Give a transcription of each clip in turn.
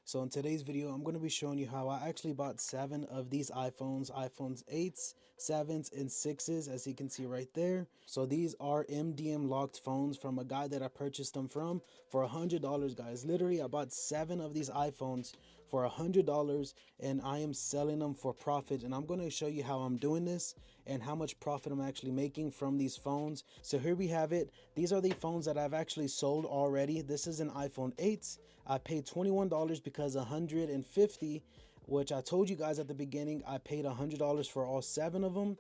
So in today's video, I'm going to be showing you how I actually bought 7 of these iPhones 8s, 7s, and 6s, as you can see right there. So these are MDM locked phones from a guy that I purchased them from for $100, guys. Literally, I bought 7 of these iPhones for $100 and I am selling them for profit, and I'm going to show you how I'm doing this and how much profit I'm actually making from these phones. So here we have it. These are the phones that I've actually sold already. This is an iPhone 8. I paid $21 because 150, which I told you guys at the beginning, I paid $100 for all 7 of them.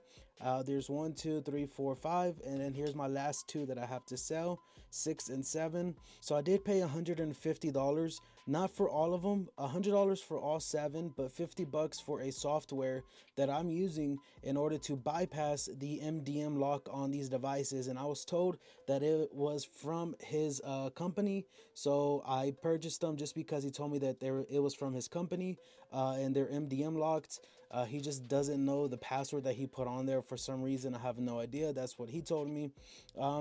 There's 1, 2, 3, 4, 5, and then here's my last 2 that I have to sell, 6 and 7. So I did pay $150, not for all of them, $100 for all 7, but $50 for a software that I'm using in order to bypass the MDM lock on these devices. And I was told that it was from his company, so I purchased them just because he told me that it was from his company, and they're MDM locked. He just doesn't know the password that he put on there for some reason. I have no idea. That's what he told me.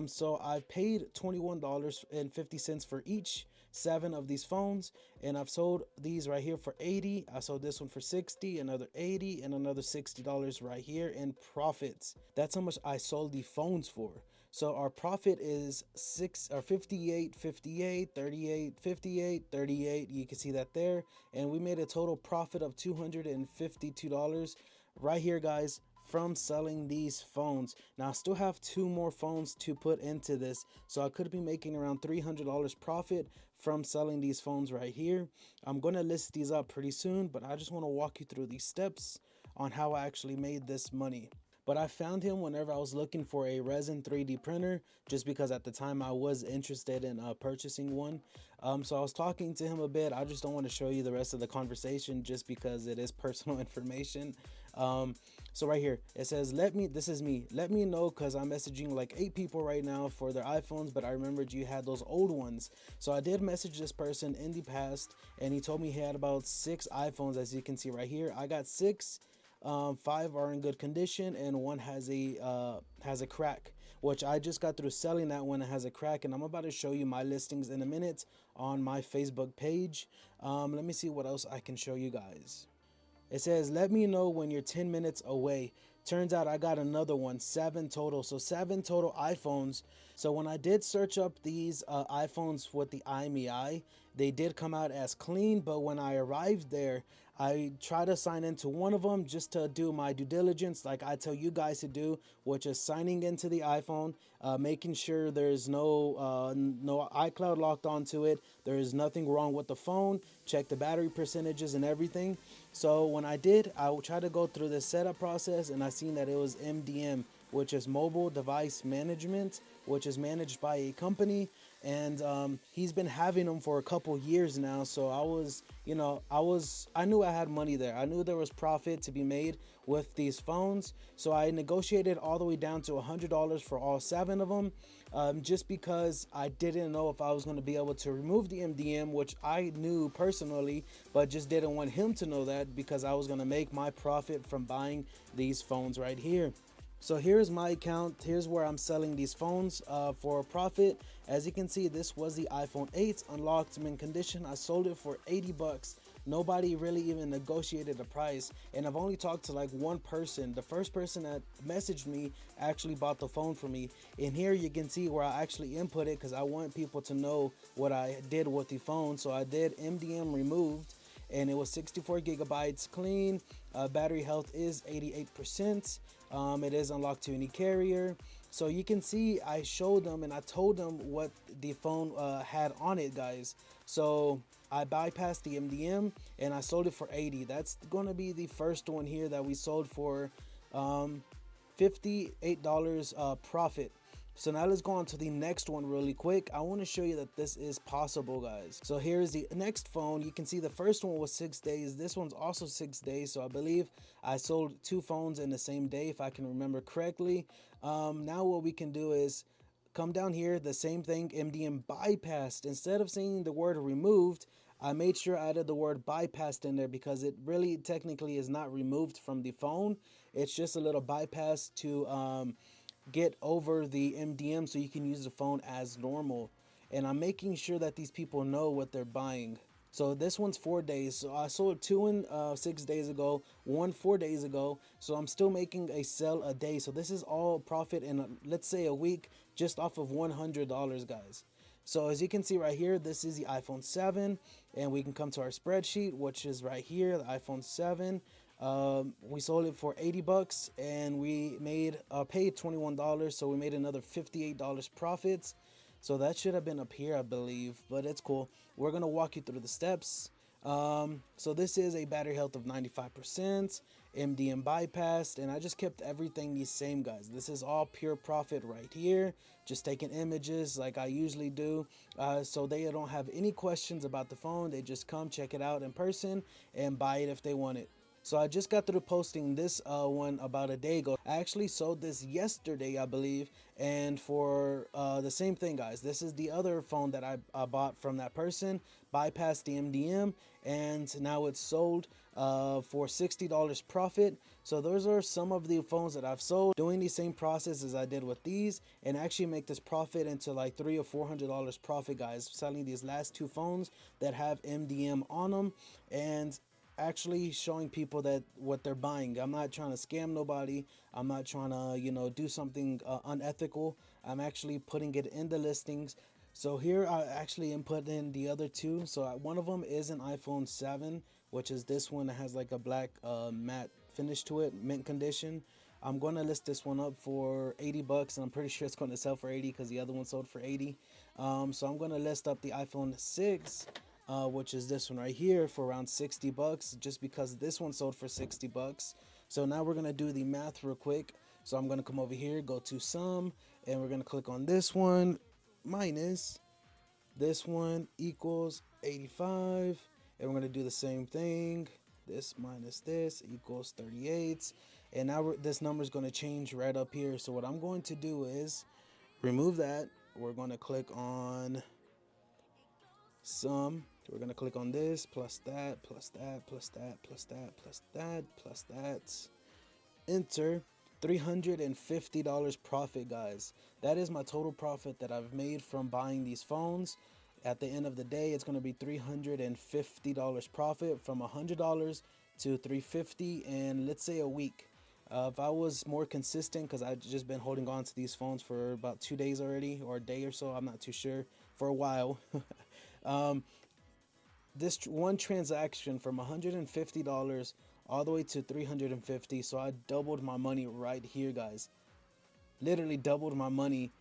So I paid $21.50 for each 7 of these phones, and I've sold these right here for 80. I sold this one for 60, another 80, and another $60 right here in profits. That's how much I sold the phones for. So our profit is 58, 58, 38, 58, 38. You can see that there, and we made a total profit of $252 right here, guys, from selling these phones. Now I still have 2 more phones to put into this, so I could be making around $300 profit from selling these phones right here. I'm gonna list these up pretty soon, but I just want to walk you through these steps on how I actually made this money. But I found him whenever I was looking for a resin 3D printer, just because at the time I was interested in purchasing one. So I was talking to him a bit. I just don't want to show you the rest of the conversation just because it is personal information. So right here, it says, this is me, let me know, because I'm messaging like 8 people right now for their iPhones, but I remembered you had those old ones. So I did message this person in the past, and he told me he had about 6 iPhones, as you can see right here. I got 6. 5 are in good condition, and 1 has a crack, which I just got through selling that one. It has a crack, and I'm about to show you my listings in a minute on my Facebook page. Let me see what else I can show you guys. It says, let me know when you're 10 minutes away. Turns out I got another one, 7 total. So 7 total iPhones. So when I did search up these iPhones with the IMEI, they did come out as clean. But when I arrived there, I tried to sign into one of them just to do my due diligence, like I tell you guys to do, which is signing into the iPhone, making sure there's no iCloud locked onto it. There is nothing wrong with the phone. Check the battery percentages and everything. So when I did, I tried to go through the setup process, and I seen that it was MDM, which is mobile device management, which is managed by a company, and he's been having them for a couple years now. So I knew I had money there. I knew there was profit to be made with these phones. So I negotiated all the way down to $100 for all 7 of them, just because I didn't know if I was going to be able to remove the MDM, which I knew personally, but just didn't want him to know that, because I was going to make my profit from buying these phones right here. So here's my account. Here's where I'm selling these phones for a profit. As you can see, this was the iPhone 8 unlocked mint condition. I sold it for 80 bucks. Nobody really even negotiated the price, and I've only talked to like 1 person. The first person that messaged me actually bought the phone for me, and here you can see where I actually input it, because I want people to know what I did with the phone. So I did MDM removed, and it was 64 gigabytes clean. Battery health is 88%. It is unlocked to any carrier. So you can see I showed them and I told them what the phone had on it, guys. So I bypassed the MDM and I sold it for 80. That's going to be the first one here that we sold for $58 profit. So now let's go on to the next one really quick. I want to show you that this is possible, guys. So here's the next phone. You can see the first one was 6 days. This one's also 6 days. So I believe I sold 2 phones in the same day, if I can remember correctly. Now what we can do is come down here, the same thing, MDM bypassed. Instead of saying the word removed, I made sure I added the word bypassed in there, because it really technically is not removed from the phone. It's just a little bypass to get over the MDM so you can use the phone as normal. And I'm making sure that these people know what they're buying. So this one's 4 days. So I sold two in 6 days ago, one 4 days ago. So I'm still making a sell a day. So this is all profit in let's say a week, just off of $100, guys. So as you can see right here, this is the iPhone 7, and we can come to our spreadsheet, which is right here, the iPhone 7. We sold it for 80 bucks, and we made paid $21, so we made another $58 profits. So that should have been up here, I believe, but it's cool. We're gonna walk you through the steps. So this is a battery health of 95%, MDM bypassed, and I just kept everything the same, guys. This is all pure profit right here. Just taking images like I usually do, so they don't have any questions about the phone. They just come check it out in person and buy it if they want it. So I just got through posting this one about a day ago. I actually sold this yesterday, I believe, and for the same thing, guys. This is the other phone that I bought from that person, bypassed the MDM, and now it's sold for $60 profit. So those are some of the phones that I've sold, doing the same process as I did with these, and actually make this profit into like $300 or $400 profit, guys, selling these last two phones that have MDM on them, and actually showing people that what they're buying. I'm not trying to scam nobody. I'm not trying to, do something unethical. I'm actually putting it in the listings. So here I actually input in the other two. So one of them is an iPhone 7, which is this one that has like a black matte finish to it, mint condition. I'm going to list this one up for 80 bucks, and I'm pretty sure it's going to sell for 80 because the other one sold for 80. So I'm going to list up the iPhone 6, which is this one right here, for around 60 bucks, just because this one sold for 60 bucks. So now we're going to do the math real quick. So I'm going to come over here, go to sum, and we're going to click on this one minus this one equals 85. And we're going to do the same thing. This minus this equals 38. And now this number is going to change right up here. So what I'm going to do is remove that. We're going to click on sum. We're going to click on this, plus that, plus that, plus that, plus that, plus that, plus that. Enter. $350 profit, guys. That is my total profit that I've made from buying these phones. At the end of the day, it's going to be $350 profit, from $100 to $350 in, let's say, a week. If I was more consistent, because I've just been holding on to these phones for about 2 days already, or a day or so, I'm not too sure, for a while. This one transaction from $150 all the way to $350, so I doubled my money right here, guys. Literally doubled my money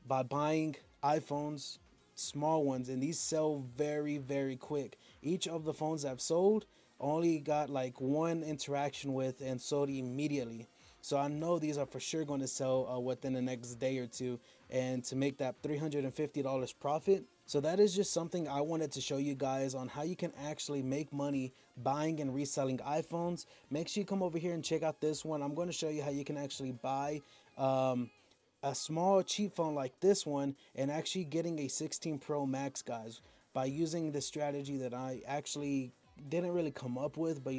by buying iPhones, small ones, and these sell very, very quick. Each of the phones I've sold only got like one interaction with and sold immediately. So I know these are for sure going to sell within the next day or two, and to make that $350 profit. So that is just something I wanted to show you guys on how you can actually make money buying and reselling iPhones. Make sure you come over here and check out this one. I'm going to show you how you can actually buy a small cheap phone like this one and actually getting a 16 Pro Max, guys, by using the strategy that I actually didn't really come up with, but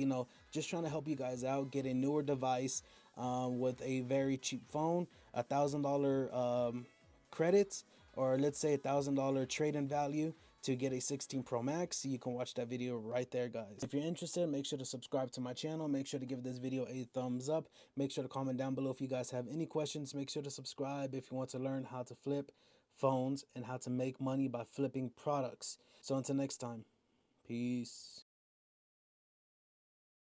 just trying to help you guys out, get a newer device with a very cheap phone, $1,000 credits, or let's say $1,000 trade-in value to get a 16 Pro Max. You can watch that video right there, guys. If you're interested, make sure to subscribe to my channel. Make sure to give this video a thumbs up. Make sure to comment down below if you guys have any questions. Make sure to subscribe if you want to learn how to flip phones and how to make money by flipping products. So until next time, peace.